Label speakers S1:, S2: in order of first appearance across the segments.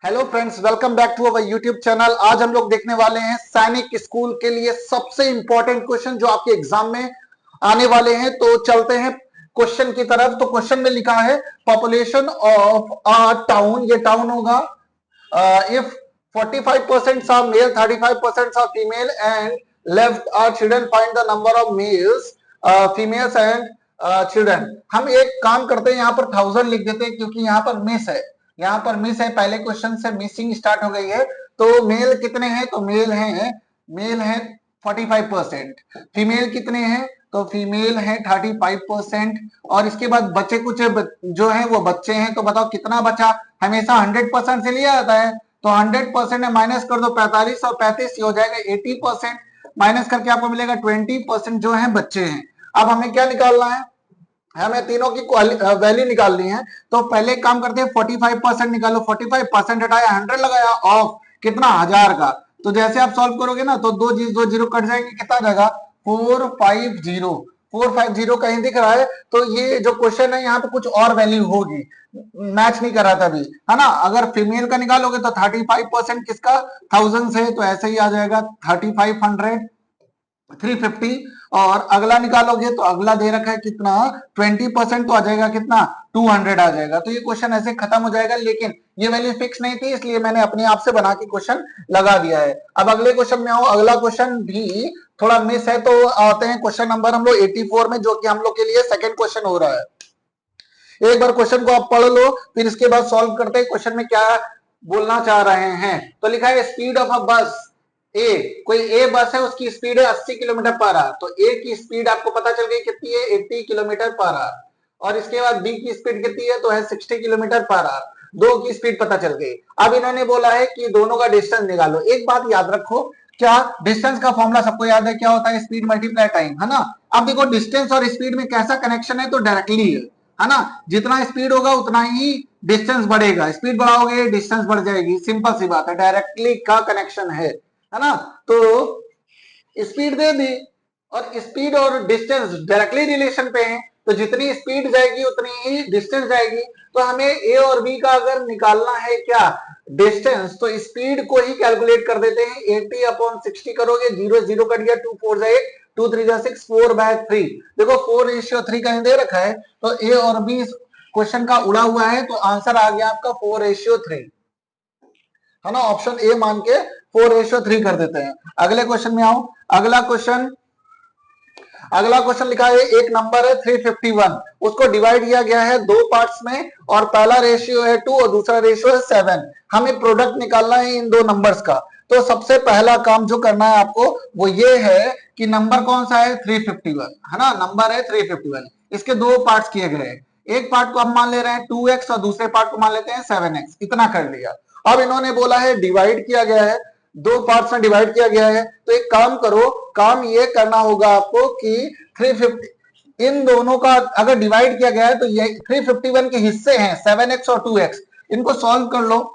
S1: Hello friends, welcome back to our YouTube channel. आज हम लोग देखने वाले हैं सैनिक स्कूल के लिए सबसे इंपॉर्टेंट क्वेश्चन जो आपके एग्जाम में आने वाले हैं। तो चलते हैं क्वेश्चन की तरफ। तो क्वेश्चन में लिखा है पॉपुलेशन ऑफ अ टाउन, ये टाउन होगा, if 45% are male, 35% are female and left are children, find the number of males, females and children। हम एक काम करते हैं, यहाँ पर 1000 लिख देते हैं क्योंकि यहाँ पर मिस है, यहाँ पर मिस है, पहले क्वेश्चन से मिसिंग स्टार्ट हो गई है। तो मेल कितने हैं? तो मेल है 45%। फीमेल कितने हैं? तो फीमेल है 35%। और इसके बाद बच्चे कुछ जो है वो बच्चे हैं। तो बताओ कितना बचा? हमेशा 100% से लिया जाता है, तो 100% में माइनस कर दो 45 और 35 हो जाएगा 80%। माइनस करके आपको मिलेगा 20% जो है बच्चे हैं। अब हमें क्या निकालना है? हमें तीनों की वैल्यू निकालनी है। तो पहले काम करते हैं 45% निकालो। 45% हटाया, 100 लगाया, ऑफ कितना? 1000 का। तो जैसे आप सॉल्व करोगे ना तो दो जीरो कट जाएंगे, कितना आ जाएगा? 450 कहीं दिख रहा है। तो ये जो क्वेश्चन है यहाँ पे कुछ और वैल्यू होगी, मैच नहीं कर रहा था अभी, है ना। अगर फीमेल का निकालोगे तो 35% किसका? 1000 से, तो ऐसे ही आ जाएगा 3500, 350। और अगला निकालोगे तो अगला दे रखा है कितना? 20%, तो आ जाएगा कितना? 200 आ जाएगा। तो ये क्वेश्चन ऐसे खत्म हो जाएगा, लेकिन ये वैल्यू फिक्स नहीं थी इसलिए मैंने अपने आप से बना के क्वेश्चन लगा दिया है। अब अगले क्वेश्चन में आओ। अगला क्वेश्चन भी थोड़ा मिस है, तो आते हैं क्वेश्चन नंबर हम लोग 84 में, जो कि हम लोग के लिए सेकंड क्वेश्चन हो रहा है। एक बार क्वेश्चन को आप पढ़ लो, फिर इसके बाद सॉल्व करते हैं क्वेश्चन में क्या बोलना चाह रहे हैं। तो लिखा है स्पीड ऑफ अ बस ए, कोई ए बस है, उसकी स्पीड है 80 किलोमीटर पर आवर। तो ए की स्पीड आपको पता चल गई कितनी है? 80 किलोमीटर पर आवर। और इसके बाद बी की स्पीड कितनी है? तो है 60 किलोमीटर पर आवर। दो की स्पीड पता चल गई। अब इन्होंने बोला है कि दोनों का डिस्टेंस निकालो। एक बात याद रखो, क्या डिस्टेंस का फॉर्मूला सबको याद है? क्या होता है? स्पीड मल्टीप्लाई टाइम, है ना। अब देखो डिस्टेंस और स्पीड में कैसा कनेक्शन है? तो डायरेक्टली है ना। जितना स्पीड होगा उतना ही डिस्टेंस बढ़ेगा, स्पीड बढ़ाओगे डिस्टेंस बढ़ जाएगी, सिंपल सी बात है, डायरेक्टली का कनेक्शन है ना। तो स्पीड दे दी, और स्पीड और डिस्टेंस डायरेक्टली रिलेशन पे है, तो जितनी स्पीड जाएगी उतनी ही डिस्टेंस जाएगी। तो हमें ए और बी का अगर निकालना है क्या? डिस्टेंस, तो स्पीड को ही कैलकुलेट कर देते हैं। 80/60 करोगे, 0 0 कट गया, 2 4 8, 2 3 6, 4/3। देखो 4:3 कहीं दे रखा है, तो ए और बी क्वेश्चन का उड़ा हुआ है, तो आंसर आ गया आपका 4:3, है ना। ऑप्शन ए मान के 4:3 कर देते हैं। अगले क्वेश्चन में आओ। अगला क्वेश्चन लिखा है, एक नंबर है 351, उसको डिवाइड किया गया है दो पार्ट्स में, और पहला रेशियो है 2 और दूसरा रेशियो है 7। हमें प्रोडक्ट निकालना है इन दो नंबर्स का। तो सबसे पहला काम जो करना है आपको वो ये है कि नंबर कौन सा है? 351, है ना, नंबर है 351। इसके दो पार्ट्स किए गए हैं। एक पार्ट को हम मान ले रहे हैं 2x और दूसरे पार्ट को मान लेते हैं 7x। इतना कर लिया। अब इन्होंने बोला है डिवाइड किया गया है, दो पार्ट्स में डिवाइड किया गया है। तो एक काम करो, काम ये करना होगा आपको कि 350, इन दोनों का अगर डिवाइड किया गया है तो ये 351 के हिस्से हैं 7x और 2x, इनको सॉल्व कर लो।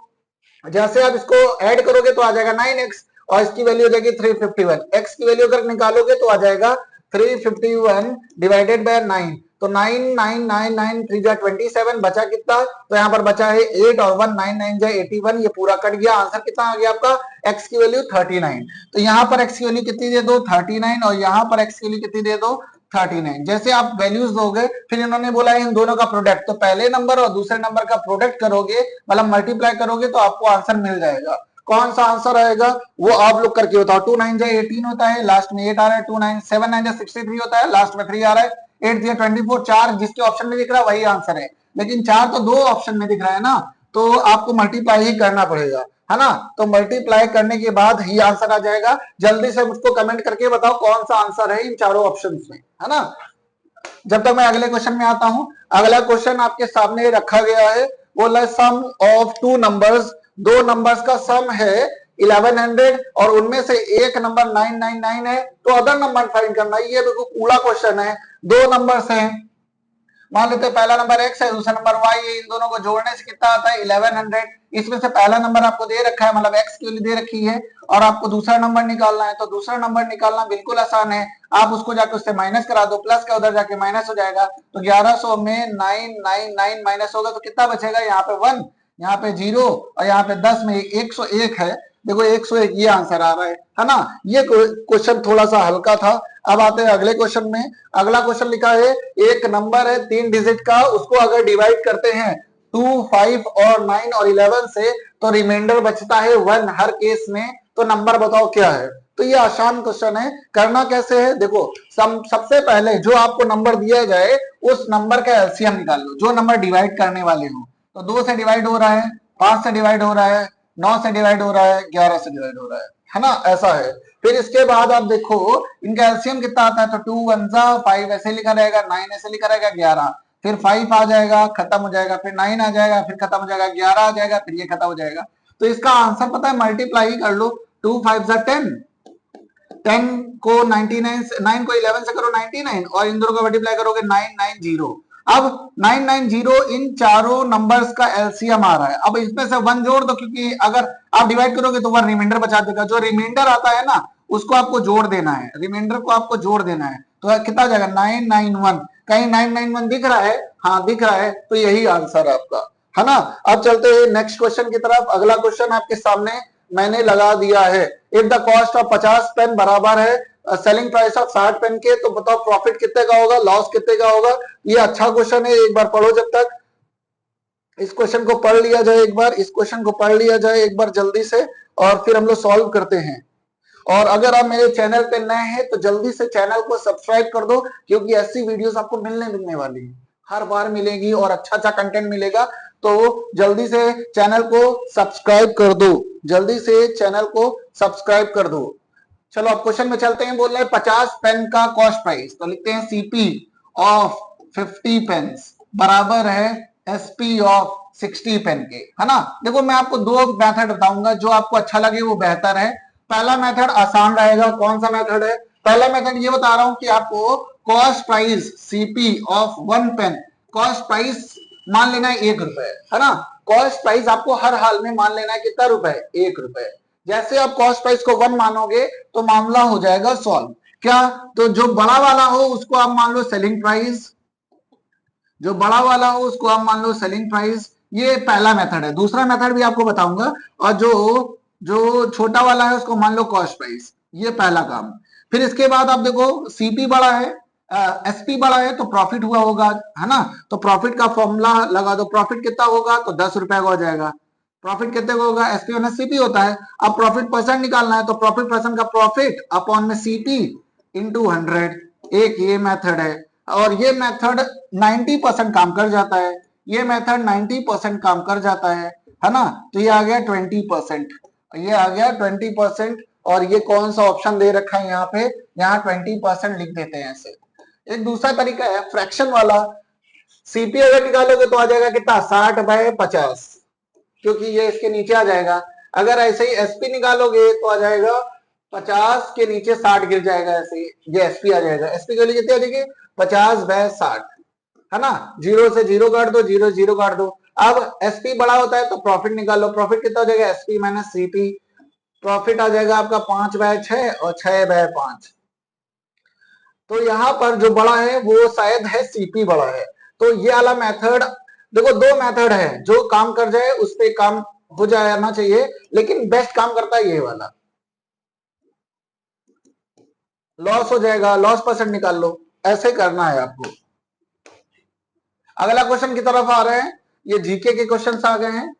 S1: जैसे आप इसको ऐड करोगे तो आ जाएगा 9x, और इसकी वैल्यू हो जाएगी 351। x की वैल्यू अगर निकालोगे तो आ जाएगा 351 डिवाइडेड बाय 9। तो 9 9 9 9 3 जा 27, बचा कितना? तो यहाँ पर बचा है 8 और 1 9 9 जा 81, ये पूरा कट गया। आंसर कितना आ गया आपका? x की वैल्यू 39। तो यहाँ पर x की वैल्यू कितनी दे दो? 39, और यहाँ पर x की वैल्यू कितनी दे दो? 39। जैसे आप वैल्यूज दोगे, फिर इन्होंने बोला है इन दोनों का प्रोडक्ट, तो पहले नंबर और दूसरे नंबर का प्रोडक्ट करोगे, मतलब मल्टीप्लाई करोगे, तो आपको आंसर मिल जाएगा। कौन सा आंसर आएगा वो आप लोग करके बताओ। 2 9 जा 18 होता है, लास्ट में 8 आ रहा है। 2 9 7 9 जा 63 होता है, लास्ट में 3 आ रहा है। 8 जा 24, 4 जिसके ऑप्शन में दिख रहा है वही आंसर है, लेकिन 4 तो दो ऑप्शन में दिख रहा है ना, तो आपको मल्टीप्लाई ही करना पड़ेगा, है ना। तो मल्टीप्लाई करने के बाद ही आंसर आ जाएगा। जल्दी से मुझको कमेंट करके बताओ कौन सा आंसर है इन चारों ऑप्शंस में, है ना। जब तक मैं अगले क्वेश्चन में आता हूं, अगला क्वेश्चन आपके सामने रखा गया है, बोला सम ऑफ टू नंबर्स, दो नंबर्स का सम है 1100, और उनमें से एक नंबर 999 है, तो अदर नंबर फाइंड करना है। ये बिल्कुल कूड़ा क्वेश्चन है। दो नंबर्स हैं, मान लेते हैं पहला नंबर x है, दूसरा नंबर y है, इन दोनों को जोड़ने से कितना आता है? 1100। इसमें से पहला नंबर आपको दे रखा है, मतलब x की वैल्यू दे रखी है, और आपको दूसरा नंबर निकालना है। तो दूसरा नंबर निकालना बिल्कुल आसान है, आप उसको जाके उससे माइनस करा दो, प्लस का उधर जाके माइनस हो जाएगा। तो 1100 में 999 माइनस होगा तो कितना बचेगा? यहाँ पे 1। यहाँ पे 0 और यहाँ पे 10 में 101 है। देखो 101 ये आंसर आ रहा है ना। ये क्वेश्चन थोड़ा सा हल्का था। अब आते हैं अगले क्वेश्चन में। अगला क्वेश्चन लिखा है एक नंबर है 3 डिजिट का, उसको अगर डिवाइड करते हैं 2, 5 और 9 और 11 से तो रिमाइंडर बचता है 1 हर केस में। तो नंबर बताओ क्या है। तो ये आसान क्वेश्चन है। करना कैसे है, देखो सबसे पहले जो आपको नंबर दिया जाए उस नंबर का एलसीएम निकाल लो, जो नंबर डिवाइड करने वाले हो। तो 2 से डिवाइड हो रहा है, 5 से डिवाइड हो रहा है, 9 से डिवाइड हो रहा है, 11 से डिवाइड हो रहा है ना, ऐसा है। फिर इसके बाद आप देखो इनका एलसीएम कितना आता है, तो 2 1 जा 5 ऐसे लिखा रहेगा, 9 ऐसे लिखा रहेगा, 11, फिर 5 आ जाएगा खत्म हो जाएगा, फिर 9 आ जाएगा, फिर खत्म हो जाएगा, 11 आ जाएगा, फिर ये खत्म हो जाएगा। तो इसका आंसर पता है, मल्टीप्लाई कर लो, 2 5 जा 10, 10 को 99, 9 को 11 से करो 99 और इन दोनों को मल्टीप्लाई करोगे 990। अब 990 इन चारों नंबर्स का एलसीएम आ रहा है। अब इसमें से 1 जोड़ दो, क्योंकि अगर आप डिवाइड करोगे तो 1 रिमाइंडर बचा देगा। जो रिमाइंडर आता है ना उसको आपको जोड़ देना है, रिमाइंडर को आपको जोड़ देना है। तो कितना जाएगा 991। कहीं 991 दिख रहा है, हाँ दिख रहा है, तो यही आंसर है आपका, है ना। अब चलते हैं नेक्स्ट क्वेश्चन की तरफ। अगला क्वेश्चन आपके सामने मैंने लगा दिया है। If the cost of 50 pen बराबर है सेलिंग प्राइस ऑफ 60 पेन के, तो बताओ प्रॉफिट कितने का होगा, लॉस कितने का होगा। ये अच्छा क्वेश्चन है, एक बार पढ़ो जब तक। इस क्वेश्चन को पढ़ लिया जाए एक बार, इस क्वेश्चन को पढ़ लिया जाए एक बार जल्दी से, और फिर हम लोग सॉल्व करते हैं। और अगर आप मेरे चैनल पे नए हैं तो जल्दी से चैनल को सब्सक्राइब कर दो, क्योंकि ऐसी वीडियोस आपको मिलने वाली है, हर बार मिलेगी और अच्छा कंटेंट मिलेगा। तो जल्दी से चैनल को सब्सक्राइब कर दो, जल्दी से चैनल को सब्सक्राइब कर दो। चलो अब क्वेश्चन में चलते हैं। बोल रहे हैं 50 पेन का कॉस्ट प्राइस, तो लिखते हैं सीपी ऑफ 50 पेन बराबर है एसपी ऑफ 60 पेन के, है ना। देखो मैं आपको दो मेथड बताऊंगा, जो आपको अच्छा लगे वो बेहतर है। पहला मेथड आसान रहेगा। कौन सा मेथड है? पहला मेथड ये बता रहा हूं कि आपको cost price CP of 1 pen, cost price मान लेना है 1 रुपए, है ना। कॉस्ट प्राइस आपको हर हाल में मान लेना है कितना रुपए, 1 रुपए। जैसे आप कॉस्ट प्राइस को 1 मानोगे तो मामला हो जाएगा सॉल्व। क्या? तो जो बड़ा वाला हो उसको आप मान लो सेलिंग प्राइस, जो बड़ा वाला हो उसको आप मान लो सेलिंग प्राइस। ये पहला मेथड है। दूसरा मेथड भी आपको बताऊंगा। और जो जो छोटा वाला है उसको मान लो कॉस्ट प्राइस, ये पहला काम। फिर इसके बाद आप देखो सीपी बड़ा है, एसपी बड़ा है, तो प्रॉफिट हुआ होगा, है ना। तो प्रॉफिट का फॉर्मूला लगा दो। प्रॉफिट कितना होगा, तो 10 रुपए का हो जाएगा। प्रॉफिट कितने का होगा, एसपी माइनस सीपी होता है। अब प्रॉफिट परसेंट निकालना है, तो प्रॉफिट परसेंट का प्रॉफिट अपॉन में सीपी इंटू 100। एक ये मेथड है, और ये मेथड 90% काम कर जाता है। ये मेथड 90% काम कर जाता है ना। तो ये आ गया 20%, ये आ गया 20%। और ये कौन सा ऑप्शन दे रखा है यहाँ पे, यहाँ 20% लिख देते हैं ऐसे। एक दूसरा तरीका है फ्रैक्शन वाला। सीपी अगर निकालोगे तो आ जाएगा कितना, 60/50, क्योंकि ये इसके नीचे आ जाएगा। अगर ऐसे ही एसपी निकालोगे तो आ जाएगा 50 के नीचे 60 गिर जाएगा, ऐसे ही ये एसपी आ जाएगा। एसपी के लिए कितनी आ जाएगी, 50/60, है ना। 0 से 0 काट दो, 0 0 काट दो। अब एसपी बड़ा होता है तो प्रॉफिट निकालो। प्रॉफिट कितना हो जाएगा, एसपी माइनस सीपी। प्रॉफिट आ जाएगा आपका 5/6 और 6/5। तो यहाँ पर जो बड़ा है वो शायद है सीपी बड़ा है। तो ये वाला मेथड, देखो दो मेथड है, जो काम कर जाए उस पर काम हो जाना चाहिए, लेकिन बेस्ट काम करता है ये वाला। लॉस हो जाएगा, लॉस परसेंट निकाल लो, ऐसे करना है आपको। अगला क्वेश्चन की तरफ आ रहे हैं। ये जीके के क्वेश्चन आ गए हैं।